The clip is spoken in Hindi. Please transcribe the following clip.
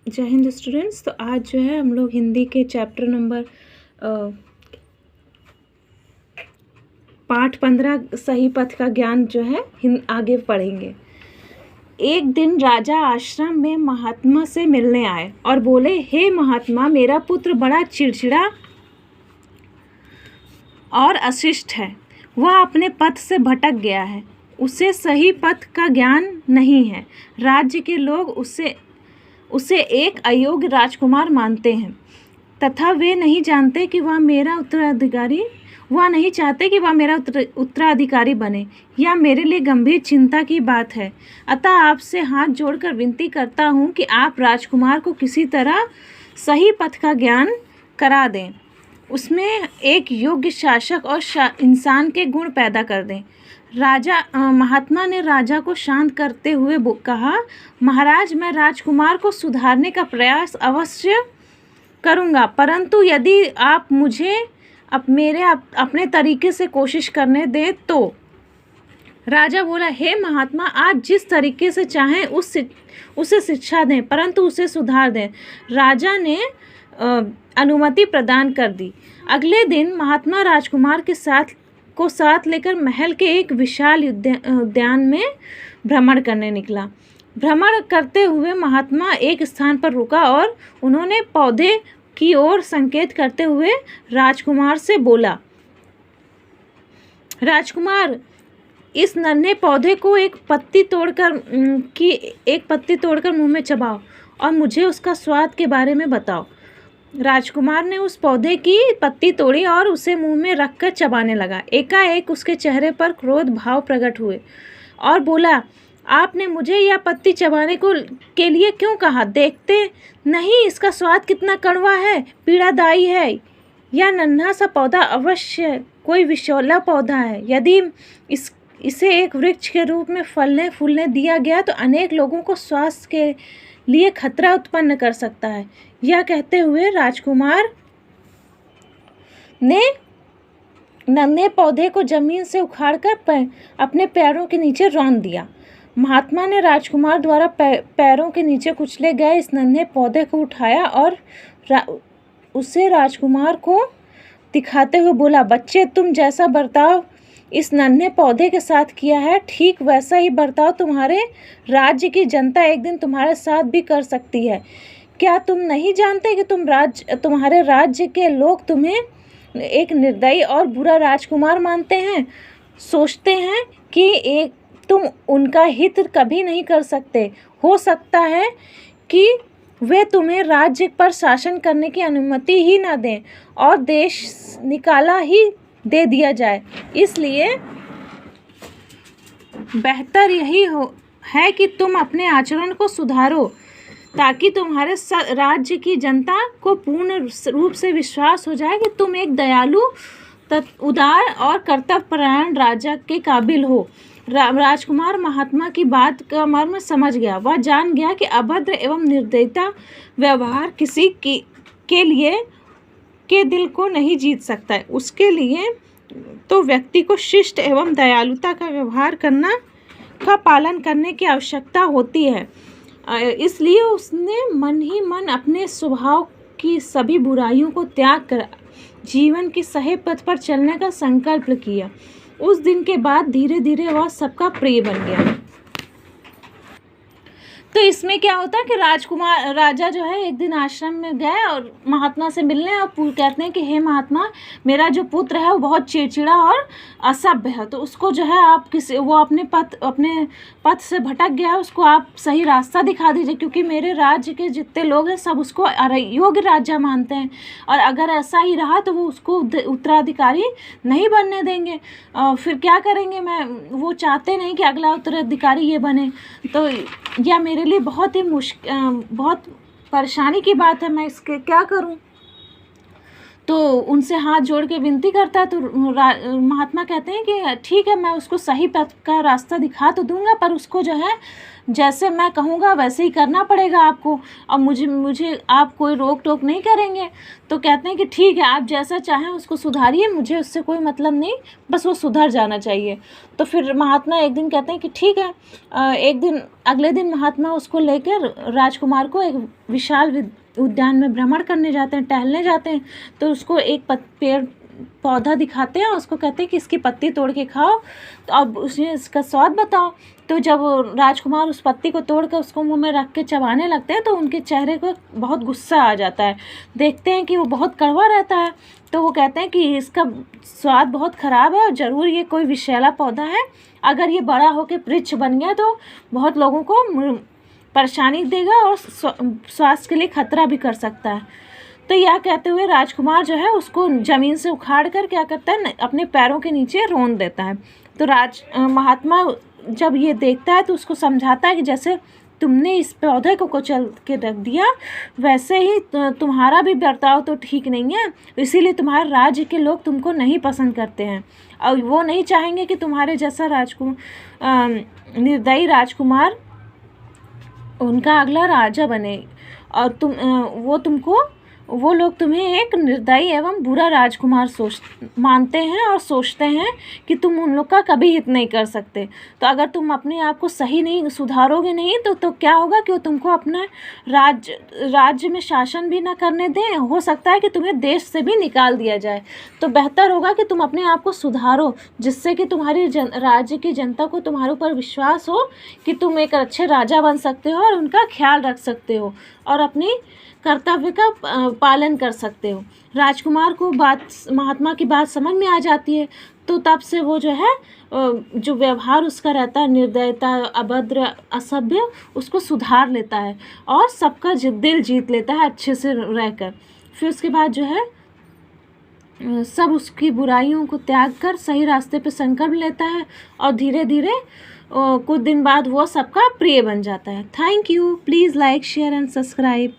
जय हिंद स्टूडेंट्स। तो आज जो है हम लोग हिंदी के चैप्टर नंबर पाठ 15 सही पथ का ज्ञान जो है आगे पढ़ेंगे। एक दिन राजा आश्रम में महात्मा से मिलने आए और बोले, हे महात्मा, मेरा पुत्र बड़ा चिड़चिड़ा और अशिष्ट है। वह अपने पथ से भटक गया है। उसे सही पथ का ज्ञान नहीं है। राज्य के लोग उसे एक अयोग्य राजकुमार मानते हैं तथा वे नहीं चाहते कि वह मेरा उत्तराधिकारी बने। यह मेरे लिए गंभीर चिंता की बात है। अतः आपसे हाथ जोड़कर विनती करता हूँ कि आप राजकुमार को किसी तरह सही पथ का ज्ञान करा दें, उसमें एक योग्य शासक और इंसान के गुण पैदा कर दें। महात्मा ने राजा को शांत करते हुए कहा, महाराज, मैं राजकुमार को सुधारने का प्रयास अवश्य करूंगा, परंतु यदि आप मुझे अपने तरीके से कोशिश करने दें तो। राजा बोला, हे महात्मा, आप जिस तरीके से चाहें उसे शिक्षा दें, परंतु उसे सुधार दें। राजा ने अनुमति प्रदान कर दी। अगले दिन महात्मा राजकुमार के साथ लेकर महल के एक विशाल उद्यान में भ्रमण करने निकला। भ्रमण करते हुए महात्मा एक स्थान पर रुका और उन्होंने पौधे की ओर संकेत करते हुए राजकुमार से बोला, राजकुमार, इस नन्हे पौधे को एक पत्ती तोड़कर मुंह में चबाओ और मुझे उसका स्वाद के बारे में बताओ। राजकुमार ने उस पौधे की पत्ती तोड़ी और उसे मुंह में रखकर चबाने लगा। एकाएक उसके चेहरे पर क्रोध भाव प्रकट हुए और बोला, आपने मुझे यह पत्ती चबाने के लिए क्यों कहा? देखते नहीं इसका स्वाद कितना कड़वा है, पीड़ादायी है। यह नन्हा सा पौधा अवश्य कोई विषैला पौधा है। यदि इसे एक वृक्ष के रूप में फलने फूलने दिया गया तो अनेक लोगों को स्वास्थ्य के लिए खतरा उत्पन्न कर सकता है। यह कहते हुए राजकुमार ने नन्हे पौधे को जमीन से उखाड़कर अपने पैरों के नीचे रौंद दिया। महात्मा ने राजकुमार द्वारा पैरों के नीचे कुचले गए इस नन्हे पौधे को उठाया और उसे राजकुमार को दिखाते हुए बोला, बच्चे, तुम जैसा बर्ताव इस नन्हे पौधे के साथ किया है, ठीक वैसा ही बर्ताव तुम्हारे राज्य की जनता एक दिन तुम्हारे साथ भी कर सकती है। क्या तुम नहीं जानते कि तुम्हारे राज्य के लोग तुम्हें एक निर्दयी और बुरा राजकुमार मानते हैं? सोचते हैं कि तुम उनका हित कभी नहीं कर सकते। हो सकता है कि वे तुम्हें राज्य पर शासन करने की अनुमति ही न दें और देश निकाला ही दे दिया जाए। इसलिए बेहतर यही है कि तुम अपने आचरण को सुधारो ताकि तुम्हारे राज्य की जनता को पूर्ण रूप से विश्वास हो जाए कि तुम एक दयालु, उदार और कर्तव्यपरायण राजा के काबिल हो। राजकुमार महात्मा की बात का मर्म समझ गया। वह जान गया कि अभद्र एवं निर्दयता व्यवहार किसी के दिल को नहीं जीत सकता है। उसके लिए तो व्यक्ति को शिष्ट एवं दयालुता का व्यवहार का पालन करने की आवश्यकता होती है। इसलिए उसने मन ही मन अपने स्वभाव की सभी बुराइयों को त्याग कर जीवन के सही पथ पर चलने का संकल्प किया। उस दिन के बाद धीरे धीरे वह सबका प्रिय बन गया। तो इसमें क्या होता है कि राजा जो है एक दिन आश्रम में गए और महात्मा से मिलने और कहते हैं कि हे महात्मा, मेरा जो पुत्र है वो बहुत चिड़चिड़ा और असभ्य है, तो उसको जो है आप वो अपने पथ से भटक गया है, उसको आप सही रास्ता दिखा दीजिए, क्योंकि मेरे राज्य के जितने लोग हैं सब उसको अयोग्य राजा मानते हैं और अगर ऐसा ही रहा तो वो उसको उत्तराधिकारी नहीं बनने देंगे। फिर क्या करेंगे? वो चाहते नहीं कि अगला उत्तराधिकारी ये बने, तो यह मेरे लिए बहुत ही बहुत परेशानी की बात है। मैं इसके क्या करूं? तो उनसे हाथ जोड़ के विनती करता है। तो महात्मा कहते हैं कि ठीक है, मैं उसको सही पथ का रास्ता दिखा तो दूंगा, पर उसको जो है जैसे मैं कहूँगा वैसे ही करना पड़ेगा आपको, और मुझे आप कोई रोक टोक नहीं करेंगे। तो कहते हैं कि ठीक है, आप जैसा चाहें उसको सुधारिए, मुझे उससे कोई मतलब नहीं, बस वो सुधर जाना चाहिए। तो फिर महात्मा एक दिन कहते हैं कि ठीक है। अगले दिन महात्मा उसको लेकर राजकुमार को एक विशाल उद्यान में भ्रमण करने जाते हैं, टहलने जाते हैं। तो उसको एक पेड़ पौधा दिखाते हैं, उसको कहते हैं कि इसकी पत्ती तोड़ के खाओ, तो अब उसे इसका स्वाद बताओ। तो जब राजकुमार उस पत्ती को तोड़ कर उसको मुंह में रख के चबाने लगते हैं, तो उनके चेहरे को बहुत गुस्सा आ जाता है। देखते हैं कि वो बहुत कड़वा रहता है। तो वो कहते हैं कि इसका स्वाद बहुत ख़राब है और ज़रूर ये कोई विषैला पौधा है। अगर ये बड़ा होकर वृक्ष बन गया तो बहुत लोगों को परेशानी देगा और स्वास्थ्य के लिए खतरा भी कर सकता है। तो यह कहते हुए राजकुमार जो है उसको ज़मीन से उखाड़ कर क्या करता है, अपने पैरों के नीचे रौंद देता है। तो महात्मा जब ये देखता है तो उसको समझाता है कि जैसे तुमने इस पौधे को कुचल के रख दिया, वैसे ही तुम्हारा भी बर्ताव तो ठीक नहीं है, इसीलिए तुम्हारे राज्य के लोग तुमको नहीं पसंद करते हैं और वो नहीं चाहेंगे कि तुम्हारे जैसा निर्दयी राजकुमार उनका अगला राजा बने। और वो लोग तुम्हें एक निर्दयी एवं बुरा राजकुमार मानते हैं और सोचते हैं कि तुम उन लोग का कभी हित नहीं कर सकते। तो अगर तुम अपने आप को सही नहीं सुधारोगे नहीं तो क्या होगा कि वो तुमको अपने राज्य में शासन भी ना करने दें, हो सकता है कि तुम्हें देश से भी निकाल दिया जाए। तो बेहतर होगा कि तुम अपने आप को सुधारो, जिससे कि तुम्हारी राज्य की जनता को तुम्हारे ऊपर विश्वास हो कि तुम एक अच्छे राजा बन सकते हो और उनका ख्याल रख सकते हो और अपनी कर्तव्य का पालन कर सकते हो। राजकुमार को महात्मा की बात समझ में आ जाती है। तो तब से वो जो है जो व्यवहार उसका रहता है, निर्दयता, अभद्र, असभ्य, उसको सुधार लेता है और सबका दिल जीत लेता है अच्छे से रहकर। फिर उसके बाद जो है सब उसकी बुराइयों को त्याग कर सही रास्ते पे संकल्प लेता है और धीरे धीरे कुछ दिन बाद वो सबका प्रिय बन जाता है। Thank you. Please like, share and subscribe.